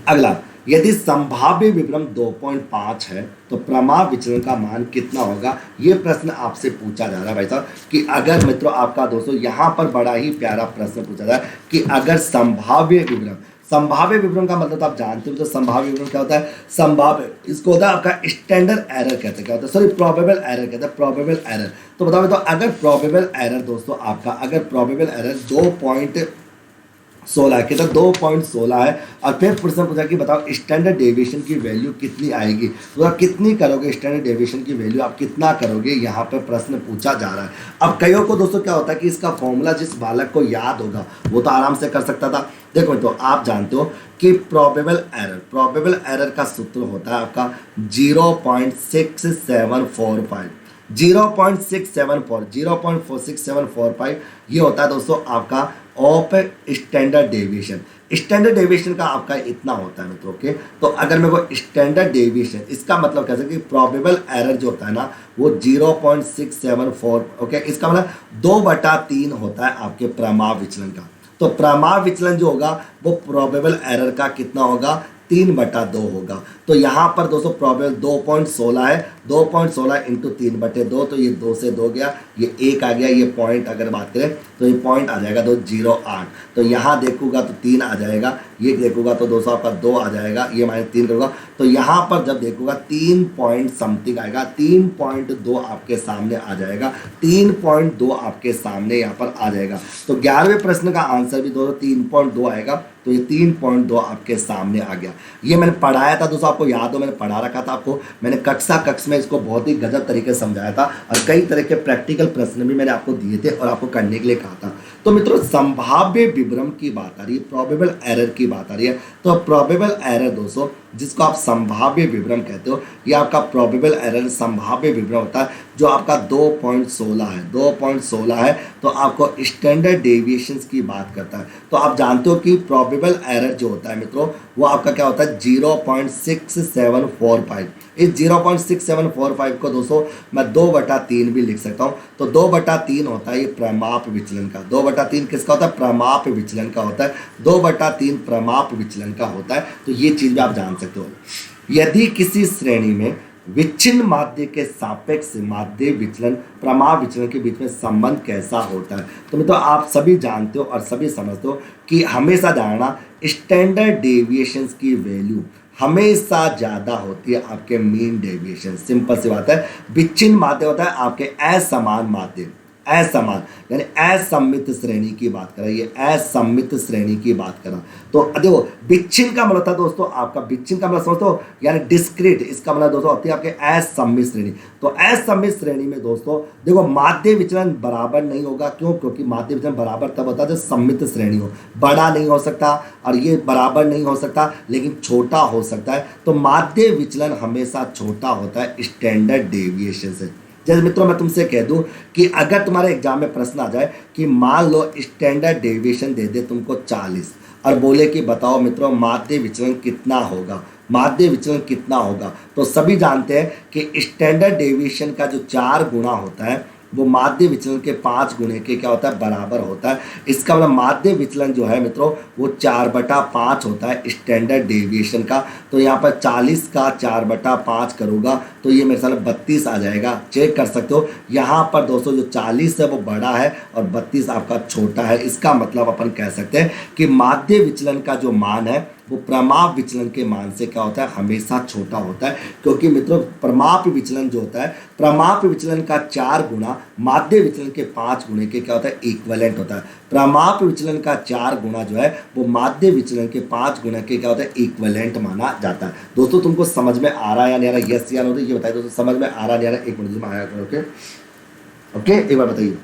अगला, यदि संभाव्य विभ्रम 2.5 है तो प्रमाप विचलन का मान कितना होगा। ये प्रश्न आपसे पूछा जा रहा है भाई साहब, कि अगर मित्रों आपका दोस्तों यहाँ पर बड़ा ही प्यारा प्रश्न पूछा जा रहा है कि अगर संभाव्य विभ्रम का मतलब तो आप जानते हो, तो संभाव्य विभ्रम क्या होता है, संभाव्य इसको होता है आपका स्टैंडर्ड एरर कहते हैं, क्या होता है, सॉरी प्रोबेबल एरर कहते हैं, प्रोबेबल एरर। तो बताओ तो अगर प्रोबेबल एरर दोस्तों आपका, अगर प्रोबेबल एरर 2.16 के, तो 2.16 है, और फिर प्रश्न पूछा कि बताओ स्टैंडर्ड डेविएशन की वैल्यू कितनी आएगी, तो आप कितनी करोगे, स्टैंडर्ड डेविएशन की वैल्यू आप कितना करोगे, यहाँ पर प्रश्न पूछा जा रहा है। अब कईयों को दोस्तों क्या होता है कि इसका फॉर्मूला जिस बालक को याद होगा वो तो आराम से कर सकता था। देखो तो आप जानते हो कि प्रोबेबल एरर का सूत्र होता है आपका 0.6745, 0.6745 ये होता है दोस्तों आपका of standard deviation. Standard deviation का आपका इतना होता है मित्रों के। तो अगर मेरे को स्टैंडर्ड डेविएशन, इसका मतलब कह सकते कि प्रोबेबल एरर जो होता है ना वो 0.674, ओके, इसका मतलब 2/3 होता है आपके प्रमाप विचलन का। तो प्रमाप विचलन जो होगा वो प्रोबेबल एरर का कितना होगा, 3/2 होगा। तो यहाँ पर दोस्तों प्रोबेबल 2.16 है 2.16 इंटू 3/2, तो ये 2 से 2 गया, ये 1 आ गया, ये पॉइंट अगर बात करें तो ये पॉइंट आ जाएगा 208। तो यहाँ देखूंगा तो 3 आ जाएगा, ये देखूंगा तो 200 आपका 2 आ जाएगा, ये -3 करूँगा तो यहाँ पर जब देखूंगा 3 पॉइंट समथिंग आएगा, 3.2 आपके सामने आ जाएगा, 3.2 आपके सामने यहाँ पर आ जाएगा। तो 11वें प्रश्न का आंसर भी दोस्तों 3.2 आएगा, तो ये 3.2 आपके सामने आ गया। ये मैंने पढ़ाया था दोस्तों, आपको याद हो मैंने पढ़ा रखा था आपको, मैंने कक्षा में इसको बहुत ही गजब तरीके से समझाया था और कई तरह के प्रैक्टिकल प्रश्न भी मैंने आपको दिए थे और आपको करने के लिए कहा था। तो मित्रों संभाव्य विभ्रम की बात आ रही है, प्रोबेबल एरर की बात आ रही है। तो प्रोबेबल एरर दोस्तों जिसको आप संभाव्य विभ्रम कहते हो, ये आपका प्रोबेबल एरर संभाव्य विभ्रम होता है जो आपका 2.16 है, 2.16 है, तो आपको स्टैंडर्ड डेविएशंस की बात करता है। तो आप जानते हो कि प्रोबेबल एरर जो होता है मित्रों वो आपका क्या होता है 0.6745। इस 0.6745 को दोस्तों मैं 2/3 भी लिख सकता हूँ। तो 2/3 होता है ये प्रमाप विचलन का, 2/3 किसका होता है प्रमाप विचलन का होता है, 2/3 प्रमाप विचलन का होता है। तो ये चीज़ भी आप जान सकते हो। यदि किसी श्रेणी में विच्छिन्न माध्य के सापेक्ष माध्य विचलन प्रमाप विचलन के बीच में संबंध कैसा होता है, तो मित्रों आप सभी जानते हो और सभी समझते हो कि हमेशा जानना स्टैंडर्ड डेविएशंस की वैल्यू हमेशा ज़्यादा होती है आपके मीन डेविएशन। सिंपल सी बात है, विच्छिन्न माध्य होता है आपके असमान माध्य, असमान यानी असम्मित श्रेणी की बात करा, ये असम्मित श्रेणी की बात करा। तो देखो विच्छिन्न का मतलब था दोस्तों आपका, विच्छिन्न का मतलब समझते हो यानी डिस्क्रीट, इसका मतलब दोस्तों होती है आपके असम्मित श्रेणी। तो असम्मित श्रेणी में दोस्तों देखो माध्य विचलन बराबर नहीं होगा, क्यों? क्योंकि माध्य विचलन बराबर तब होता है जब सम्मित श्रेणी हो, बड़ा नहीं हो सकता और ये बराबर नहीं हो सकता लेकिन छोटा हो सकता है। तो माध्य विचलन हमेशा छोटा होता है स्टैंडर्ड डेविएशन से। जैसे मित्रों मैं तुमसे कह दूं कि अगर तुम्हारे एग्जाम में प्रश्न आ जाए कि मान लो स्टैंडर्ड डेविएशन दे दे तुमको 40 और बोले कि बताओ मित्रों माध्य विचलन कितना होगा, माध्य विचलन कितना होगा, तो सभी जानते हैं कि स्टैंडर्ड डेविएशन का जो 4 गुना होता है वो माध्य विचलन के 5 गुणे के क्या होता है बराबर होता है। इसका मतलब माध्य विचलन जो है मित्रों वो 4/5 होता है स्टैंडर्ड डेविएशन का। तो यहाँ पर 40 का 4/5 करूँगा तो ये मेरे साथ 32 आ जाएगा, चेक कर सकते हो। यहाँ पर दोस्तों जो 40 है वो बड़ा है और 32 आपका छोटा है। इसका मतलब अपन कह सकते हैं कि माध्य विचलन का जो मान है वो प्रमाप विचलन के मान से क्या होता है हमेशा छोटा होता है, क्योंकि मित्रों प्रमाप विचलन जो होता है प्रमाप विचलन का 4 गुना माध्य विचलन के 5 गुणे के क्या होता है इक्विवेलेंट होता है। प्रमाप विचलन का 4 गुना जो है वो माध्य विचलन के 5 गुना के क्या होता है इक्विवेलेंट माना जाता है। दोस्तों तुमको समझ में आ रहा है या नहीं आ रहा, यस या नो, ये बताइए दोस्तों समझ में आ रहा नहीं आ रहा, एक मिनट में आया करो। ओके ओके एक बार बताइए।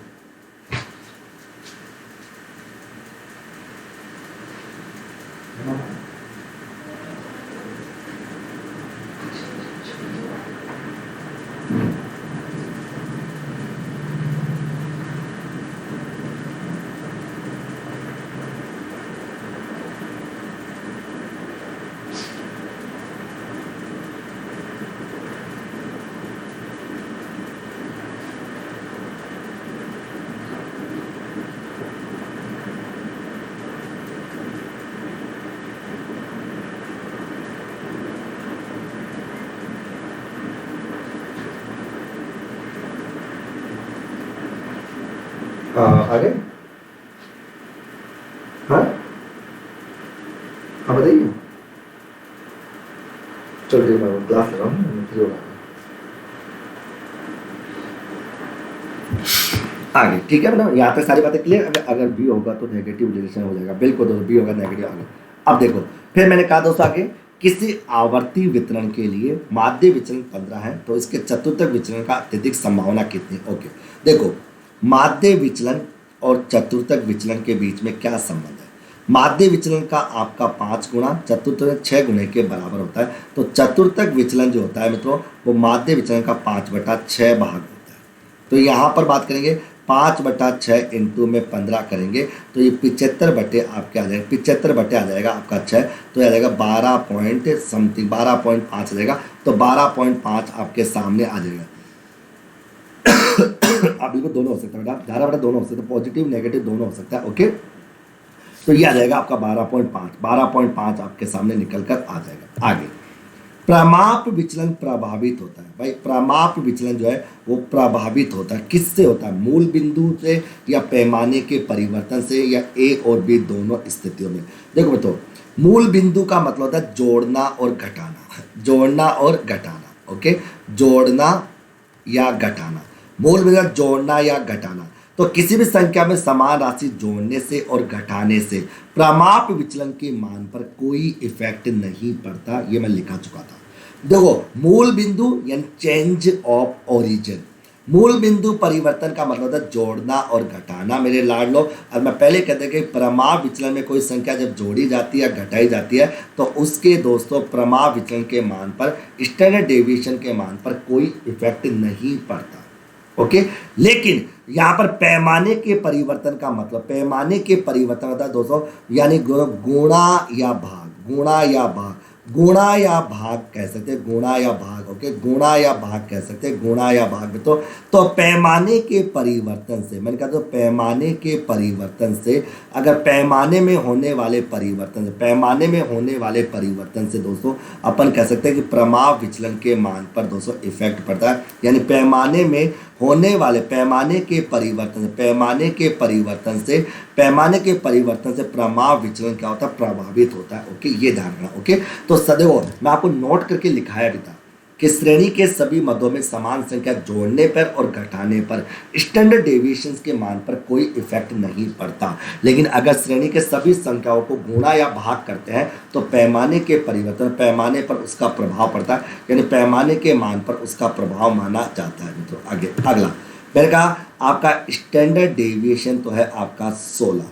आगे हाँ हाँ बताइए। चलो ठीक है मैं क्लास लगाऊँ आगे, ठीक है मतलब यहाँ पे सारी बातें क्लियर। अगर बी होगा तो नेगेटिव रिलेशन हो जाएगा, बिल्कुल दोस्तों बी होगा नेगेटिव आगे। अब देखो फिर मैंने कहा दोस्तों आगे किसी आवर्ती वितरण के लिए माध्य विचलन 15 है तो इसके चतुर्थक विचलन का अत्यधिक संभावना कितनी। ओके देखो माध्य विचलन और चतुर्थक विचलन के बीच में क्या संबंध है। माध्य विचलन का आपका 5 गुना, चतुर्थक 6 गुणे के बराबर होता है। तो चतुर्थक विचलन जो होता है मित्रों वो माध्य विचलन का 5/6 भाग होता है। तो यहाँ पर बात करेंगे 5/6 इंटू में 15 करेंगे तो ये 75 बटे आपके आ जाएगा, 75 बटे आ जाएगा आपका 6, तो आ जाएगा 12 पॉइंट समथिंग 12.5 आ जाएगा। तो 12.5 आपके सामने आ जाएगा। आप बिल्कुल दोनों हो सकता है बेटा, 11 दोनों हो सकते हैं, पॉजिटिव नेगेटिव दोनों हो सकता है। ओके तो ये आ जाएगा आपका 12.5 आपके सामने निकल कर आ जाएगा। आगे प्रमाप विचलन प्रभावित होता है भाई, प्रमाप विचलन जो है वो प्रभावित होता है, किससे होता है? मूल बिंदु से या पैमाने के परिवर्तन से, या ए और बी दोनों स्थितियों में। देखो बच्चों, मूल बिंदु का मतलब होता है जोड़ना और घटाना, जोड़ना और घटाना। ओके, जोड़ना या घटाना, मूल बिंदु जोड़ना या घटाना। तो किसी भी संख्या में समान राशि जोड़ने से और घटाने से प्रमाप विचलन के मान पर कोई इफेक्ट नहीं पड़ता, ये मैं लिखा चुका था। देखो, मूल बिंदु यानी चेंज ऑफ ओरिजिन, मूल बिंदु परिवर्तन का मतलब होता है जोड़ना और घटाना मेरे लाडलो। और मैं पहले कहते कि प्रमाप विचलन में कोई संख्या जब जोड़ी जाती है घटाई जाती है तो उसके दोस्तों प्रमाप विचलन के मान पर, स्टैंडर्ड डेविएशन के मान पर कोई इफेक्ट नहीं पड़ता। ओके, लेकिन यहाँ पर पैमाने के परिवर्तन का मतलब, पैमाने के परिवर्तन होता है दोस्तों यानी गुणा या भाग, गुणा या भाग, गुणा या भाग कह सकते हैं, गुणा या भाग। ओके, गुणा या भाग कह सकते हैं, गुणा या भाग। तो पैमाने के परिवर्तन से, मैंने कहा तो पैमाने के परिवर्तन से, अगर पैमाने में होने वाले परिवर्तन से, पैमाने में होने वाले परिवर्तन से दोस्तों अपन कह सकते हैं कि प्रमाप विचलन के मान पर दोस्तों इफेक्ट पड़ता है। यानी पैमाने में होने वाले, पैमाने के परिवर्तन से, पैमाने के परिवर्तन से, पैमाने के परिवर्तन से प्रमाप विचलन क्या होता है? प्रभावित होता है। ओके, ये ध्यान रखना। ओके, तो सदैव मैं आपको नोट करके लिखाया भी था कि श्रेणी के सभी मदों में समान संख्या जोड़ने पर और घटाने पर स्टैंडर्ड डेविएशंस के मान पर कोई इफेक्ट नहीं पड़ता, लेकिन अगर श्रेणी के सभी संख्याओं को गुणा या भाग करते हैं तो पैमाने के परिवर्तन, पैमाने पर उसका प्रभाव पड़ता है, यानी पैमाने के मान पर उसका प्रभाव माना जाता है। तो आगे अगला मैंने कहा आपका स्टैंडर्ड डेविएशन तो है आपका 16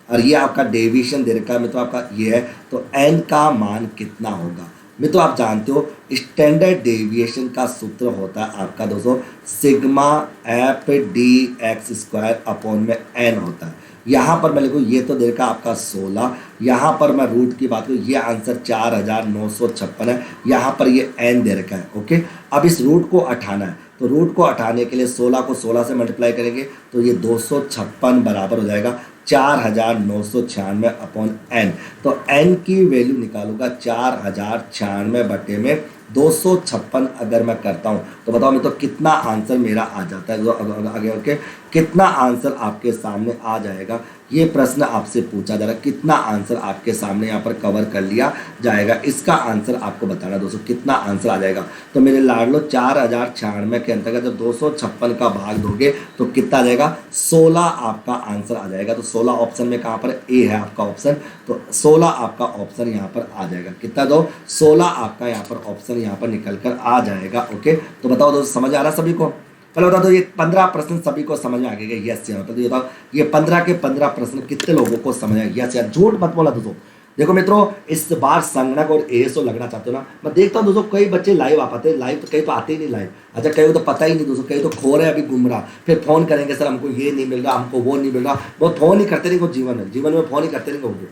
और ये आपका डेविएशन दे रखा है तो आपका ये है, तो एन का मान कितना होगा? तो आप जानते हो स्टैंडर्ड डेविएशन का सूत्र होता है आपका दोस्तों sigma F D x square upon में एन होता है। यहाँ पर मैं लिखूँ ये तो देखा आपका 16, यहाँ पर मैं रूट की बात करूँ ये आंसर 4956 है, यहाँ पर ये एन दे रखा है। ओके, अब इस रूट को हटाना है तो रूट को हटाने के लिए 16 को 16 से मल्टीप्लाई करेंगे तो ये 256 बराबर हो जाएगा 4996 अपॉन एन। तो एन की वैल्यू निकालूंगा 4096 बटे में 256 अगर मैं करता हूँ तो बताओ मैं तो कितना आंसर मेरा आ जाता है? तो आगे ओके, कितना आंसर आपके सामने आ जाएगा? ये प्रश्न आपसे पूछा जा रहा है, कितना आंसर आपके सामने यहाँ पर कवर कर लिया जाएगा? इसका आंसर आपको बताना दोस्तों, कितना आंसर आ जाएगा? तो मेरे लाडलो 4096 के अंतर्गत जब 256 का भाग दोगे तो कितना आ जाएगा? 16 आपका आंसर आ जाएगा। तो 16 ऑप्शन में कहाँ पर ए है आपका ऑप्शन, तो 16 आपका ऑप्शन यहाँ पर आ जाएगा। कितना दो? 16 आपका यहाँ पर ऑप्शन यहाँ पर निकल कर आ जाएगा। ओके, तो बताओ दोस्तों समझ आ रहा सभी को? पहले बता दो ये 15 प्रश्न सभी को समझ में आ गया? यस या नो? तो ये बताओ ये 15 के 15 प्रश्न कितने लोगों को समझ में आएगा? यस या? झूठ मत बोला दोस्तों। देखो मित्रों, इस बार संगणक और एएसओ लगना चाहते हो ना, मैं देखता हूँ दोस्तों कई बच्चे लाइव आ पाते हैं, लाइव तो कई तो आते ही नहीं लाइव। अच्छा, कई को तो पता ही नहीं दोस्तों, कई तो खो रहे अभी गुमराह, फिर फोन करेंगे सर हमको ये नहीं मिल रहा, हमको वो नहीं मिल रहा। वो फोन ही करते रहेंगे जीवन में फोन ही करते रहेंगे।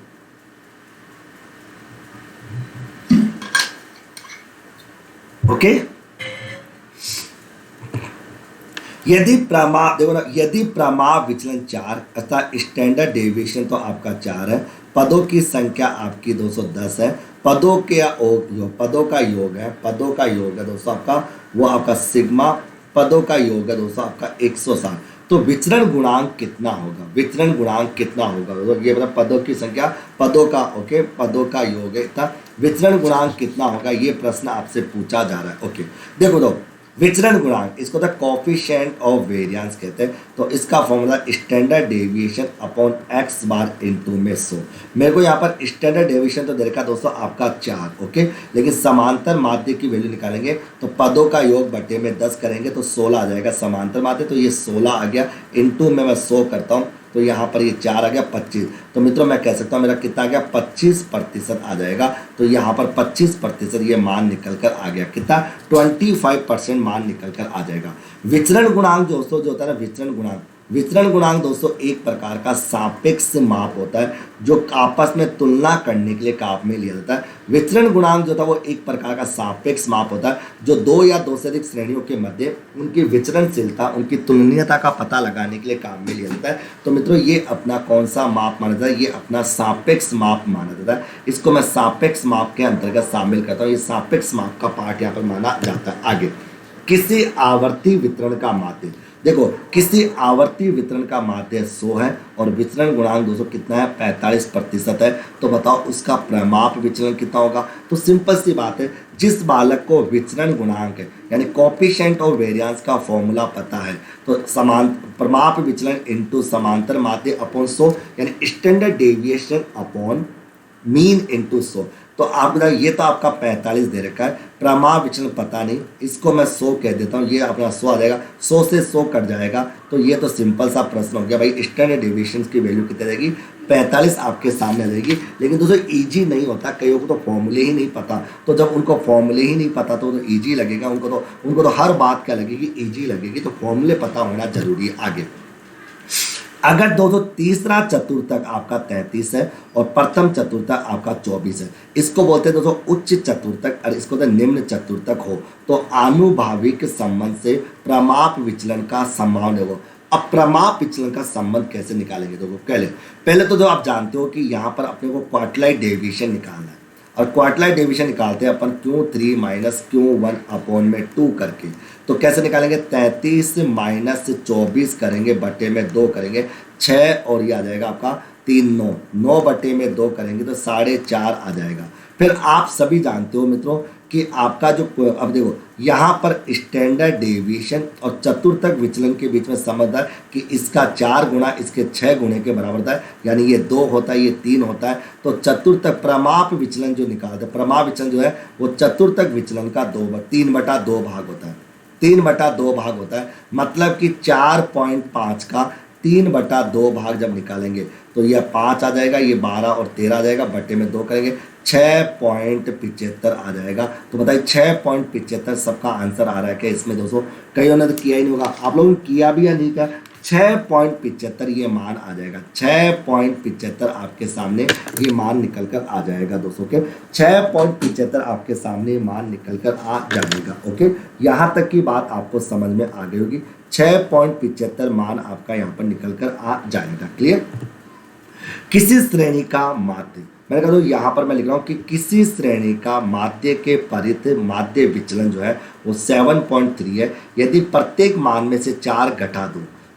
ओके, यदि प्रमाप देखो ना, यदि प्रमाप विचलन 4 अर्थात स्टैंडर्ड डेविएशन तो आपका 4 है, पदों की संख्या आपकी 210 है, पदों के योग, पदों का योग है, पदों का योग है दोस्तों आपका वो आपका सिग्मा, पदों का योग है दोस्तों आपका 160। तो विचरण गुणांक कितना होगा? विचरण गुणांक कितना होगा दोस्तों? ये मतलब पदों की संख्या, पदों का ओके, पदों का योग है इतना, विचरण गुणांक कितना होगा? ये प्रश्न आपसे पूछा जा रहा है। ओके, देखो दो विचरण गुणांक, इसको तो कोफिशिएंट ऑफ वेरिएंस कहते हैं। तो इसका formula standard deviation upon X bar into में 100। मेरे को यहाँ पर स्टैंडर्ड डेविएशन तो दे रखा दोस्तों आपका 4। ओके, लेकिन समांतर माध्य की वैल्यू निकालेंगे तो पदों का योग बटे में 10 करेंगे तो 16 आ जाएगा समांतर माध्य। तो ये 16 आ गया, इंटू में मैं 100 करता हूँ तो यहाँ पर ये 4 आ गया 25। तो मित्रों मैं कह सकता हूँ मेरा कितना आ गया? 25% आ जाएगा। तो यहाँ पर 25% ये मान निकल कर आ गया। कितना? 25% मान निकल कर आ जाएगा। विचरण गुणांक दोस्तों जो होता है ना, विचरण गुणांक विचरण गुणांक दोस्तों एक प्रकार का सापेक्ष माप होता है जो आपस में तुलना करने के लिए काम में लिया जाता है। विचरण गुणांक जो था वो एक प्रकार का सापेक्ष माप होता है जो दो या दो से अधिक श्रेणियों के मध्य उनकी विचरणशीलता, उनकी तुलनीयता का पता लगाने के लिए काम में लिया जाता है। तो मित्रों ये अपना कौन सा माप माना जाता है? ये अपना सापेक्ष माप माना जाता है। इसको मैं सापेक्ष माप के अंतर्गत शामिल करता हूँ। ये सापेक्ष माप का पार्ट यहाँ पर माना जाता है। आगे, किसी आवर्ती वितरण का माध्य, देखो किसी आवर्ती वितरण का माध्य 100 है और विचरण गुणांक दोस्तों कितना है? 45% है। तो बताओ उसका प्रमाप विचलन कितना होगा? तो सिंपल सी बात है, जिस बालक को विचरण गुणांक है यानी कोएफिशिएंट ऑफ वेरिएंस का फॉर्मूला पता है तो समान प्रमाप विचलन इनटू समांतर माध्य अपॉन 100 यानी standard deviation upon mean into 100। तो आप बताइए, ये तो आपका 45 दे रखा है, प्रमाप विचलन पता नहीं, इसको मैं 100 कह देता हूँ, ये अपना 100 आ जाएगा, 100 से 100 कट जाएगा। तो ये तो सिंपल सा प्रश्न हो गया भाई, स्टैंडर्ड डेविएशन की वैल्यू कितनी रहेगी? 45 आपके सामने रहेगी। लेकिन दोस्तों ईजी नहीं होता, कईयों को तो फॉर्मूले ही नहीं पता, तो जब उनको फॉर्मूले ही नहीं पता तो ईजी लगेगा उनको तो हर बात क्या लगेगी? ईजी लगेगी। तो फॉर्मूले पता होना जरूरी है। आगे, अगर दोस्तों तीसरा चतुर्थक आपका 33 है और प्रथम चतुर्थक आपका 24 है, इसको बोलते हैं दोस्तों उच्च चतुर्थक और इसको बोलते हैं निम्न चतुर्थक हो, तो आनुभाविक संबंध से प्रमाप विचलन का संभावना हो। अब प्रमाप विचलन का संबंध कैसे निकालेंगे? देखो पहले तो जो आप जानते हो कि यहाँ पर अपने को क्वार्टिलाइट डेविएशन निकालना है और क्वार्टिलाइट डेविएशन निकालते हैं अपन Q3 माइनस Q1 अपॉन में 2 करके। तो कैसे निकालेंगे? 33 माइनस 24 करेंगे बटे में 2 करेंगे 6 और ये आ जाएगा आपका 3 9 9 बटे में 2 करेंगे तो 4.5 आ जाएगा। फिर आप सभी जानते हो मित्रों कि आपका जो, अब देखो यहाँ पर स्टैंडर्ड डेविएशन और चतुर्थक विचलन के बीच में संबंध है कि इसका 4 गुना इसके 6 गुने के बराबर होता है, यानी ये 2 होता है, ये 3 होता है। तो चतुर्थक प्रमाप विचलन जो निकालते हैं, प्रमाप विचलन जो है वो चतुर्थक विचलन का 3/2 भाग होता है। 3/2 भाग होता है, मतलब कि 4.5 का 3/2 भाग जब निकालेंगे तो यह 5 आ जाएगा, ये 12 और 13 आ जाएगा, बटे में 2 करेंगे 6.75 आ जाएगा। तो बताइए 6.75 सबका आंसर आ रहा है क्या इसमें? दोस्तों कईयों ने तो किया ही नहीं होगा, आप लोगों ने किया भी या नहीं किया? 6.75 ये मान आ जाएगा। 6.75 आपके सामने ये मान निकल कर आ जाएगा दोस्तों के 6.75 आपके सामने मान निकल कर आ जाएगा। ओके, यहाँ तक की बात आपको समझ में आ गई होगी। 6.75 मान आपका यहाँ पर निकल कर आ जाएगा। क्लियर? किसी श्रेणी का माध्य, मैंने कहा तो यहाँ पर मैं लिख रहा हूँ कि किसी श्रेणी का माध्य के परित माध्य विचलन जो है वो 7.3 है। यदि प्रत्येक मान में से 4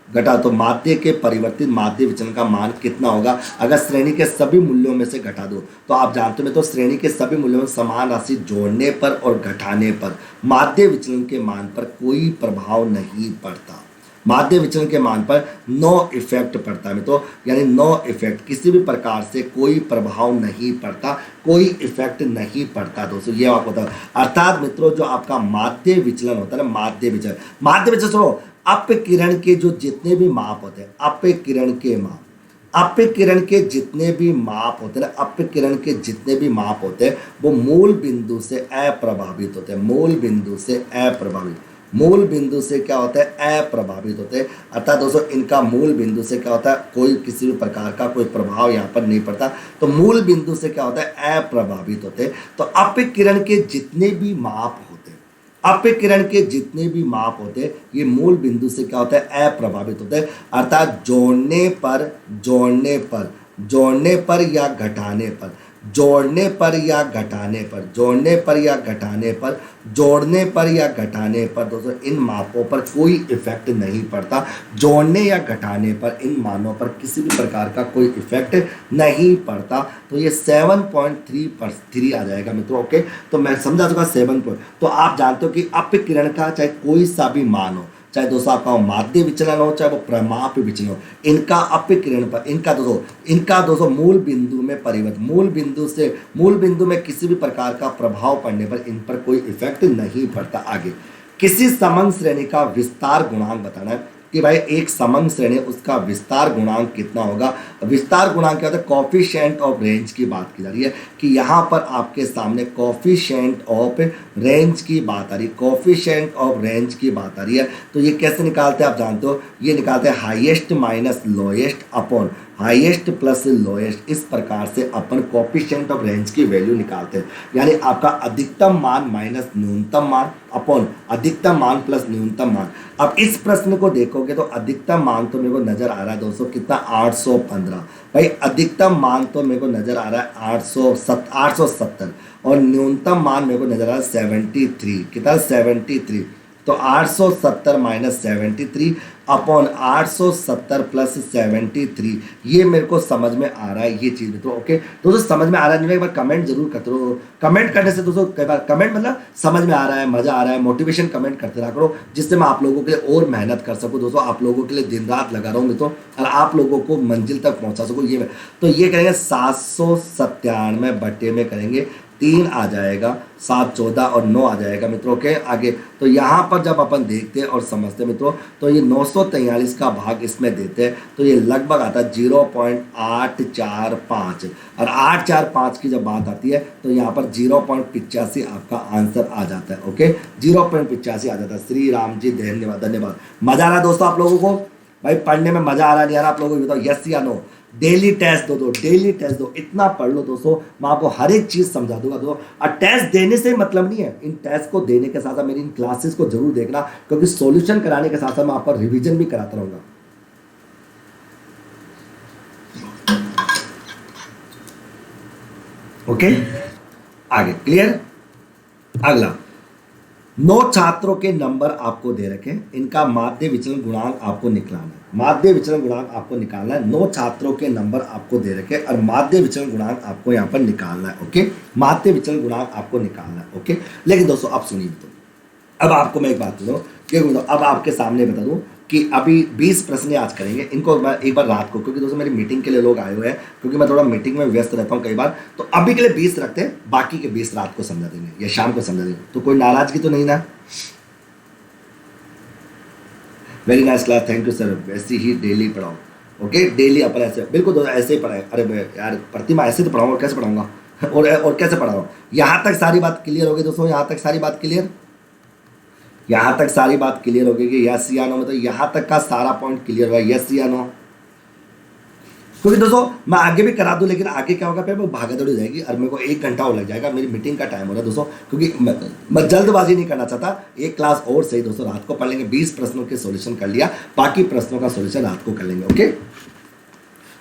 घटा तो माध्य के परिवर्तित माध्य विचलन का मान कितना होगा? अगर श्रेणी के सभी मूल्यों में से घटा दो तो आप जानते हो तो श्रेणी के सभी मूल्यों में समान राशि जोड़ने पर और घटाने पर माध्य विचलन के मान पर कोई प्रभाव नहीं पड़ता। माध्य विचलन के मान पर नो इफेक्ट पड़ता है तो यानी नो इफेक्ट, किसी भी प्रकार से कोई प्रभाव नहीं पड़ता, कोई इफेक्ट नहीं पड़ता दोस्तों, ये आपको बता। अर्थात मित्रों जो आपका माध्य विचलन होता है ना, माध्य विचलन सुनो, अपकिरण के जो जितने भी माप होते हैं, अपकिरण के जितने भी माप होते हैं ना, अपकिरण के जितने भी माप होते हैं वो मूल बिंदु से अप्रभावित होते हैं। मूल बिंदु से क्या होता है? अप्रभावित होते हैं। अर्थात दोस्तों इनका मूल बिंदु से क्या होता है? कोई किसी भी प्रकार का कोई प्रभाव यहाँ पर नहीं पड़ता। तो मूल बिंदु से क्या होता है? अप्रभावित होते हैं। तो अपकिरण के जितने भी माप होते हैं ये मूल बिंदु से क्या होता है? अप्रभावित होते हैं। अर्थात जोड़ने पर या घटाने पर जोड़ने पर या घटाने पर दोस्तों इन मापों पर कोई इफेक्ट नहीं पड़ता। जोड़ने या घटाने पर इन मानों पर किसी भी प्रकार का कोई इफेक्ट नहीं पड़ता। तो ये 7.3 आ जाएगा मित्रों। ओके, तो मैं समझा चुका 7 तो आप जानते हो कि अपकिरण का चाहे कोई सा भी मान हो, चाहे दोस्तों आपका माध्य विचलन हो चाहे वो प्रमाप विचलन हो, इनका अपकिरण पर इनका दोस्तों मूल बिंदु में परिवर्तन, मूल बिंदु में किसी भी प्रकार का प्रभाव पड़ने पर इन पर कोई इफेक्ट नहीं पड़ता। आगे, किसी समंग श्रेणी का विस्तार गुणांक बताना है। कि भाई एक समंग श्रेणी उसका विस्तार गुणांक कितना होगा। विस्तार गुणांक क्या होता है, कॉफिशिएंट ऑफ रेंज की बात की जा रही है कि यहाँ पर आपके सामने कॉफिशिएंट ऑफ रेंज की बात आ रही है, कॉफिशिएंट ऑफ रेंज की बात आ रही है। तो ये कैसे निकालते हैं आप जानते हो, ये निकालते हैं highest minus lowest upon highest plus lowest. इस प्रकार से अपन कॉफिशिएंट ऑफ रेंज की वैल्यू निकालते हैं, यानी आपका अधिकतम मान माइनस न्यूनतम मान अपॉन अधिकतम मान प्लस न्यूनतम मान। अब इस प्रश्न को देखोगे तो अधिकतम मान तो मेरे को नजर आ रहा है दोस्तों कितना, 815। भाई अधिकतम मान तो मेरे को नजर आ रहा है 870 और न्यूनतम मान मेरे को नजर आ रहा है 73। कितना, 73। तो 870 माइनस 73 अपॉन 870 प्लस 73, ये मेरे को समझ में आ रहा है ये चीज़। तो ओके दोस्तों, समझ में आ रहा है नहीं, एक बार कमेंट जरूर करते रहो। कमेंट करने से दोस्तों कई बार कमेंट मतलब समझ में आ रहा है, मज़ा आ रहा है, मोटिवेशन कमेंट करते रहा करो, जिससे मैं आप लोगों के लिए और मेहनत कर सकूँ दोस्तों, आप लोगों के लिए दिन रात लगा रहा हूँ तो, और आप लोगों को मंजिल तक पहुँचा सकूँ। ये तो ये करेंगे 797 बटे में करेंगे 3 आ जाएगा, 7 14 और 9 आ जाएगा मित्रों के आगे। तो यहाँ पर जब अपन देखते हैं और समझते हैं मित्रों, तो ये 943 का भाग इसमें देते हैं तो ये लगभग आता है 0.845 और 845 की जब बात आती है तो यहाँ पर 0.85 आपका आंसर आ जाता है। ओके 0.85 आ जाता है। श्री राम जी धन्यवाद धन्यवाद। मजा आ रहा है दोस्तों आप लोगों को, भाई पढ़ने में मजा आ रहा नहीं आ रहा आप लोगों को, बताओ यस या नो। डेली टेस्ट दो, डेली टेस्ट दो, इतना पढ़ लो दोस्तों, मैं आपको हर एक चीज समझा दूंगा दोस्तों। और टेस्ट देने से मतलब नहीं है, इन टेस्ट को देने के साथ साथ मेरी इन क्लासेस को जरूर देखना, क्योंकि सॉल्यूशन कराने के साथ साथ मैं आपका रिवीजन भी कराता रहूंगा। ओके आगे क्लियर। अगला 9 छात्रों के नंबर आपको दे रखे, इनका माध्य विचलन गुणांक आपको निकालना है। माध्य विचलन गुणांक आपको निकालना है, 9 छात्रों के नंबर आपको दे रखे और माध्य विचलन गुणांक आपको यहाँ पर निकालना है। ओके माध्य विचलन गुणांक आपको निकालना है। ओके लेकिन दोस्तों अब सुनिए, तो अब आपको मैं एक बात बताऊँ कि अब आपके सामने बता दूँ कि अभी 20 प्रश्न आज करेंगे, इनको मैं एक बार रात को, क्योंकि दोस्तों मेरी मीटिंग के लिए लोग आए हुए हैं, क्योंकि मैं थोड़ा मीटिंग में व्यस्त रहता हूँ कई बार, तो अभी के लिए 20 रखते हैं, बाकी के 20 रात को समझा देंगे या शाम को समझा देंगे। तो कोई नाराजगी तो नहीं ना? Very nice class, thank you sir. वैसे ही डेली पढ़ाओ। ओके डेली अपन ऐसे बिल्कुल दोस्तों ऐसे ही पढ़ाए। अरे यार प्रतिमा ऐसे तो पढ़ाऊंगा, कैसे पढ़ाऊंगा और कैसे पढ़ाऊँ? यहाँ तक सारी बात क्लियर होगी दोस्तों, यहाँ तक सारी बात क्लियर, यहाँ तक सारी बात क्लियर हो गई कि यस या नो, मतलब यहाँ तक का सारा पॉइंट क्लियर हुआ, यस या नो। क्योंकि दोस्तों मैं आगे भी करा दूं, लेकिन आगे क्या होगा, फिर वो भागदौड़ हो जाएगी और मेरे को 1 घंटा और लग जाएगा, मेरी मीटिंग का टाइम हो रहा है दोस्तों, क्योंकि मैं जल्दबाजी नहीं करना चाहता। एक क्लास और सही दोस्तों, रात को पढ़ लेंगे, 20 प्रश्नों के सोल्यूशन कर लिया, बाकी प्रश्नों का सोल्यूशन रात को कर लेंगे। ओके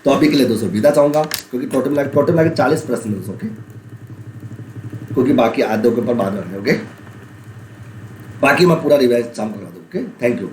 तो अभी के लिए दोस्तों विदा चाहूंगा, क्योंकि टोटल लगे 40 प्रश्न दोस्तों। ओके क्योंकि बाकी आधे के ऊपर बाद में। ओके बाकी मैं पूरा रिवाइज शाम को करा दूँ। Okay thank you.